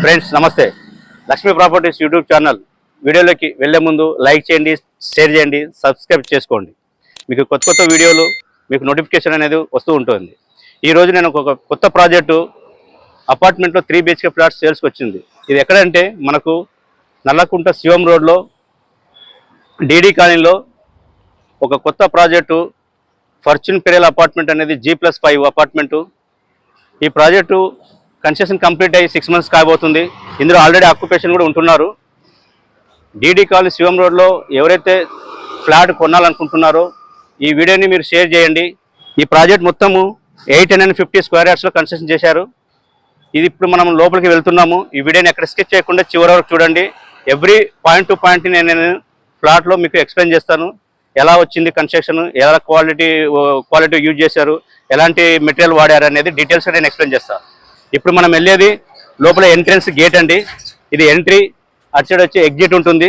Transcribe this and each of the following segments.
Friends నమస్తే. Lakshmi properties YouTube channel వీడియోలోకి వెళ్ళే ముందు లైక్ చేయండి, షేర్ చేయండి, సబ్స్క్రైబ్ చేసుకోండి. మీకు కొత్త కొత్త వీడియోలు మీకు నోటిఫికేషన్ అనేది వస్తూ ఉంటుంది. ఈరోజు నేను ఒక కొత్త ప్రాజెక్టు అపార్ట్మెంట్లో 3 BHK ఫ్లాట్స్ సేల్స్కి వచ్చింది. ఇది ఎక్కడంటే మనకు నల్లకుంట శివం రోడ్లో డీడీ కాలనీలో ఒక కొత్త ప్రాజెక్టు ఫార్చ్యూన్ పెరియల్ అపార్ట్మెంట్ అనేది G+5 అపార్ట్మెంటు. ఈ ప్రాజెక్టు కన్స్ట్రక్షన్ కంప్లీట్ అయ్యి 6 months కాబోతుంది. ఇందులో ఆల్రెడీ ఆక్యుపేషన్ కూడా ఉంటున్నారు. డీడీ కాలనీ శివం రోడ్లో ఎవరైతే ఫ్లాట్ కొనాలనుకుంటున్నారో ఈ వీడియోని మీరు షేర్ చేయండి. ఈ ప్రాజెక్ట్ మొత్తము 850 square yardsలో కన్స్ట్రక్షన్ చేశారు. ఇది ఇప్పుడు మనం లోపలికి వెళ్తున్నాము. ఈ వీడియోని ఎక్కడ స్కిప్ చేయకుండా చివరి వరకు చూడండి. ఎవ్రీ పాయింట్ టు పాయింట్ నేను ఫ్లాట్లో మీకు ఎక్స్ప్లెయిన్ చేస్తాను. ఎలా వచ్చింది కన్స్ట్రక్షన్, ఎలా క్వాలిటీ యూజ్ చేశారు, ఎలాంటి మెటీరియల్ వాడారు అనేది డీటెయిల్స్గా నేను ఎక్స్ప్లెయిన్ చేస్తాను. ఇప్పుడు మనం వెళ్ళేది లోపల ఎంట్రన్స్ గేట్ అండి. ఇది ఎంట్రీ, అటు సైడ్ వచ్చి ఎగ్జిట్ ఉంటుంది.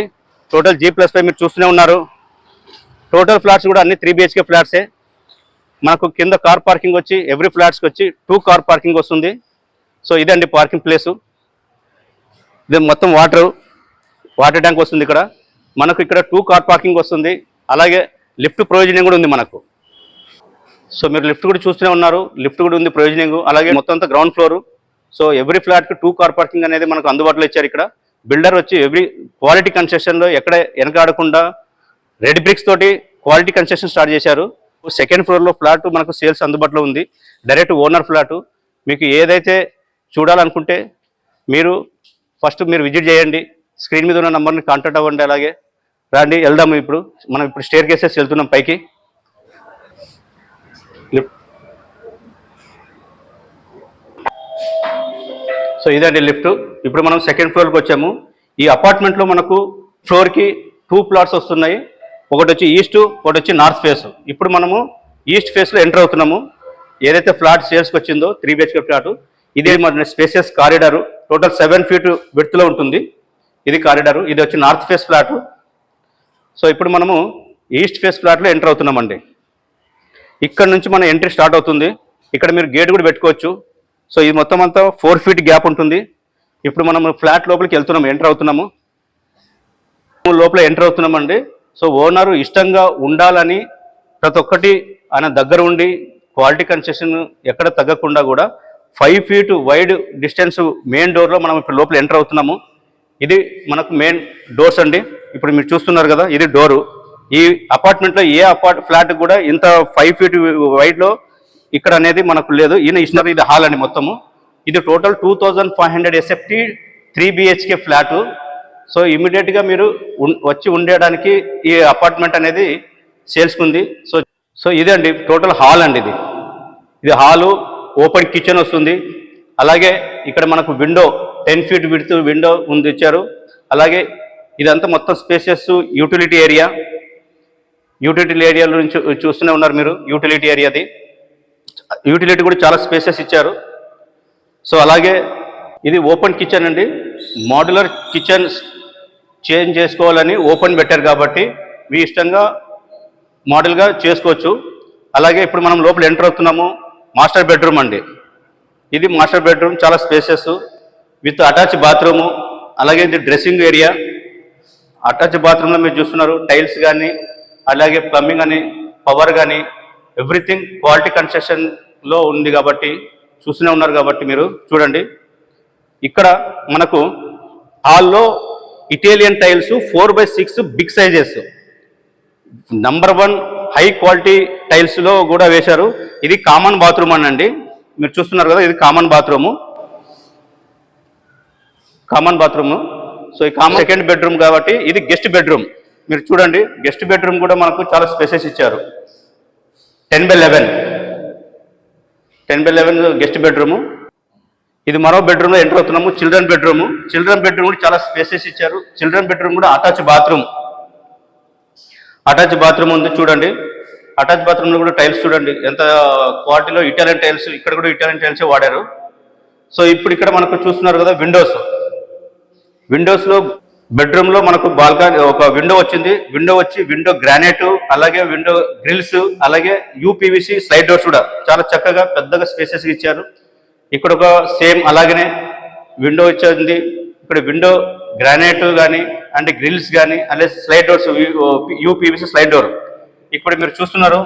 టోటల్ G+5 మీరు చూస్తూనే ఉన్నారు. టోటల్ ఫ్లాట్స్ కూడా అన్ని 3 BHK ఫ్లాట్సే. మనకు కింద కార్ పార్కింగ్ వచ్చి ఎవ్రీ ఫ్లాట్స్కి వచ్చి 2 కార్ పార్కింగ్ వస్తుంది. సో ఇదండి పార్కింగ్ ప్లేసు. ఇది మొత్తం వాటర్ ట్యాంక్ వస్తుంది. ఇక్కడ మనకు ఇక్కడ 2 కార్ పార్కింగ్ వస్తుంది. అలాగే లిఫ్ట్ ప్రొవిజనింగ్ కూడా ఉంది మనకు. సో మీరు లిఫ్ట్ కూడా చూస్తూనే ఉన్నారు, లిఫ్ట్ కూడా ఉంది ప్రొవిజనింగ్. అలాగే మొత్తం అంతా గ్రౌండ్ ఫ్లోర్. సో ఎవ్రీ ఫ్లాట్కి 2 కార్ పార్కింగ్ అనేది మనకు అందుబాటులో ఇచ్చారు. ఇక్కడ బిల్డర్ వచ్చి ఎవ్రీ క్వాలిటీ కన్స్ట్రక్షన్లో ఎక్కడ వెనకాడకుండా రెడ్ బ్రిక్స్ తోటి క్వాలిటీ కన్స్ట్రక్షన్ స్టార్ట్ చేశారు. సెకండ్ ఫ్లోర్లో ఫ్లాట్ మనకు సేల్స్ అందుబాటులో ఉంది. Direct owner flat. మీకు ఏదైతే చూడాలనుకుంటే మీరు ఫస్ట్ విజిట్ చేయండి. స్క్రీన్ మీద ఉన్న నెంబర్ని కాంటాక్ట్ అవ్వండి. అలాగే రండి, వెళ్దాము. మనం ఇప్పుడు స్టేర్ కేసెస్ వెళ్తున్నాం పైకి. సో ఇదండి లిఫ్ట్. ఇప్పుడు మనం సెకండ్ ఫ్లోర్కి వచ్చాము. ఈ అపార్ట్మెంట్లో మనకు ఫ్లోర్కి 2 ప్లాట్స్ వస్తున్నాయి. ఒకటి వచ్చి ఈస్ట్, ఒకటి వచ్చి నార్త్ ఫేస్. ఇప్పుడు మనము ఈస్ట్ ఫేస్లో ఎంటర్ అవుతున్నాము. ఏదైతే ఫ్లాట్ సేల్స్కి వచ్చిందో 3 BHK ఫ్లాట్, ఇదే మన స్పేసియస్ కారిడారు. టోటల్ 7 feet విడ్త్లో ఉంటుంది. ఇది కారిడారు. ఇది వచ్చి నార్త్ ఫేస్ ఫ్లాట్. సో ఇప్పుడు మనము ఈస్ట్ ఫేస్ ఫ్లాట్లో ఎంటర్ అవుతున్నామండి. ఇక్కడ నుంచి మన ఎంట్రీ స్టార్ట్ అవుతుంది. ఇక్కడ మీరు గేట్ కూడా పెట్టుకోవచ్చు. సో ఇది మొత్తం అంతా 4 feet గ్యాప్ ఉంటుంది. ఇప్పుడు మనం ఫ్లాట్ లోపలికి వెళ్తున్నాము, ఎంటర్ అవుతున్నాము. లోపల ఎంటర్ అవుతున్నామండి. సో ఓనరు ఇష్టంగా ఉండాలని ప్రతి ఒక్కటి ఆయన దగ్గర ఉండి క్వాలిటీ కన్స్ట్రక్షన్ ఎక్కడ తగ్గకుండా కూడా 5 feet వైడ్ డిస్టెన్స్ మెయిన్ డోర్లో మనం ఇప్పుడు లోపల ఎంటర్ అవుతున్నాము. ఇది మనకు మెయిన్ డోర్స్ అండి. ఇప్పుడు మీరు చూస్తున్నారు కదా, ఇది డోరు. ఈ అపార్ట్మెంట్లో ఏ ఫ్లాట్ కూడా ఇంత 5 feet వైడ్లో ఇక్కడ అనేది మనకు లేదు. ఈయన ఇస్తున్నారు. ఇది హాల్ అండి మొత్తము. ఇది total 2500 SFT 3 BHK flat. So ఇమీడియట్గా మీరు వచ్చి ఉండడానికి ఈ అపార్ట్మెంట్ అనేది సేల్స్కి ఉంది. సో ఇదండి టోటల్ హాల్ అండి. ఇది హాలు, ఓపెన్ కిచెన్ వస్తుంది. అలాగే ఇక్కడ మనకు విండో 10 feet విడ్త్ విండో ఉంది ఇచ్చారు. అలాగే ఇదంతా మొత్తం స్పేసెస్ యూటిలిటీ ఏరియాలో నుంచి చూస్తూనే ఉన్నారు మీరు. యూటిలిటీ ఏరియాది యూటిలిటీ కూడా చాలా స్పేసెస్ ఇచ్చారు. సో అలాగే ఇది ఓపెన్ కిచెన్ అండి. మోడ్యులర్ కిచెన్ చేంజ్ చేసుకోవాలని ఓపెన్ పెట్టారు కాబట్టి మీ ఇష్టంగా మోడల్గా చేసుకోవచ్చు. అలాగే ఇప్పుడు మనం లోపల ఎంటర్ అవుతున్నాము. మాస్టర్ బెడ్రూమ్ అండి. ఇది మాస్టర్ బెడ్రూమ్, చాలా స్పేసెస్ విత్ అటాచ్ బాత్రూము. అలాగే ఇది డ్రెస్సింగ్ ఏరియా. అటాచ్ బాత్రూంలో మీరు చూస్తున్నారు టైల్స్ కానీ, అలాగే ప్లంబింగ్ కానీ, పవర్ కానీ, ఎవ్రీథింగ్ క్వాలిటీ కన్స్ట్రక్షన్లో ఉంది కాబట్టి చూస్తూనే ఉన్నారు కాబట్టి మీరు చూడండి. ఇక్కడ మనకు హాల్లో Italian tiles 4x6 big sizes number 1 high quality టైల్స్లో కూడా వేశారు. ఇది కామన్ బాత్రూమ్ అండి. మీరు చూస్తున్నారు కదా, ఇది కామన్ బాత్రూము. సో ఈ కామన్ సెకండ్ బెడ్రూమ్ కాబట్టి ఇది గెస్ట్ బెడ్రూమ్. మీరు చూడండి, గెస్ట్ బెడ్రూమ్ కూడా మనకు చాలా స్పేసెస్ ఇచ్చారు. 10x11 guest bedroom. ఇది మరో బెడ్రూమ్లో ఎంటర్ అవుతున్నాము. చిల్డ్రన్ బెడ్రూమ్ కూడా చాలా స్పేసెస్ ఇచ్చారు. చిల్డ్రన్ బెడ్రూమ్ కూడా అటాచ్ బాత్రూమ్ ఉంది. చూడండి, అటాచ్ బాత్రూమ్లో కూడా టైల్స్ చూడండి ఎంత క్వాలిటీలో ఇటాలియన్ టైల్స్. ఇక్కడ కూడా ఇటాలియన్ టైల్సే వాడారు. సో ఇప్పుడు ఇక్కడ మనకు చూస్తున్నారు కదా విండోస్లో బెడ్రూమ్లో మనకు బాల్కనీ ఒక విండో వచ్చింది. విండో గ్రానైట్, అలాగే విండో గ్రిల్స్, అలాగే UPVC స్లైడ్ డోర్స్ కూడా చాలా చక్కగా పెద్దగా స్పేసెస్ ఇచ్చారు. ఇక్కడ ఒక సేమ్ అలాగనే విండో వచ్చింది. ఇక్కడ విండో గ్రానైట్ కానీ అంటే గ్రిల్స్ కానీ అలాగే slide doors, UPVC slide door. ఇప్పుడు మీరు చూస్తున్నారు,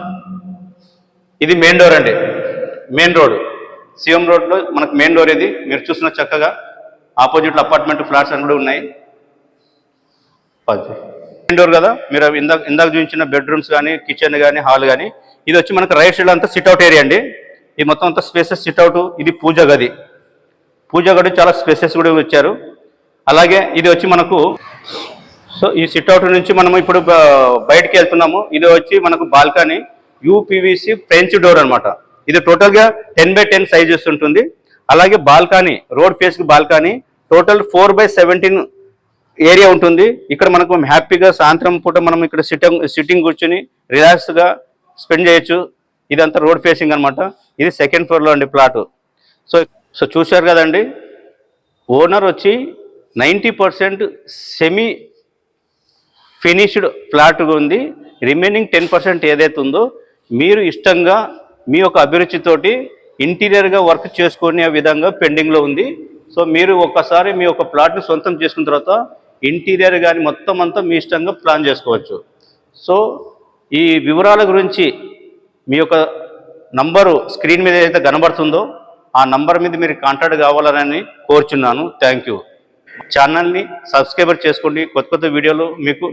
ఇది మెయిన్ డోర్ అండి. మెయిన్ రోడ్, సిఎం రోడ్లో మనకు మెయిన్ డోర్ ఇది. మీరు చూస్తున్న చక్కగా ఆపోజిట్లో అపార్ట్మెంట్ ఫ్లాట్స్ అని కూడా ఉన్నాయి. మెయిన్ డోర్ కదా, మీరు ఇందాక చూపించిన బెడ్రూమ్స్ కానీ, కిచెన్ కానీ, హాల్ కానీ. ఇది వచ్చి మనకు రైట్ సైడ్ అంతా సిట్అవుట్ ఏరియా అండి. ఇది మొత్తం అంతా స్పేసెస్ సిట్అవుట్. ఇది పూజ గది. పూజ గది చాలా స్పేసెస్ కూడా వచ్చారు. అలాగే ఇది వచ్చి మనకు, సో ఈ సిట్అవుట్ నుంచి మనం ఇప్పుడు బయటికి వెళ్తున్నాము. ఇది వచ్చి మనకు బాల్కనీ, యూపీవీసీ ఫ్రెంచ్ డోర్ అనమాట. ఇది టోటల్గా 10x10 సైజెస్ ఉంటుంది. అలాగే బాల్కనీ, రోడ్ ఫేస్కి బాల్కనీ, టోటల్ 4x17 ఏరియా ఉంటుంది. ఇక్కడ మనకు హ్యాపీగా సాయంత్రం పూట మనం ఇక్కడ సిట్టింగ్ కూర్చొని రిలాక్స్గా స్పెండ్ చేయొచ్చు. ఇదంతా రోడ్ ఫేసింగ్ అనమాట. ఇది సెకండ్ ఫ్లోర్లో అండి ప్లాట్. సో చూశారు కదండి, ఓనర్ వచ్చి 90% సెమీ ఫినిష్డ్ ఫ్లాట్ ఉంది. రిమైనింగ్ 10% ఏదైతే ఉందో మీరు ఇష్టంగా మీ యొక్క అభిరుచితోటి ఇంటీరియర్గా వర్క్ చేసుకునే విధంగా పెండింగ్లో ఉంది. సో మీరు ఒక్కసారి మీ యొక్క ప్లాట్ని సొంతం చేసుకున్న తర్వాత ఇంటీరియర్ కానీ మొత్తం అంతా మీ ఇష్టంగా ప్లాన్ చేసుకోవచ్చు. సో ఈ వివరాల గురించి మీ యొక్క నంబరు స్క్రీన్ మీద ఏదైతే కనబడుతుందో ఆ నంబర్ మీద మీరు కాంటాక్ట్ కావాలని కోరుచున్నాను. Thank you. ఛానల్ని సబ్స్క్రైబర్ చేసుకోండి. కొత్త వీడియోలు మీకు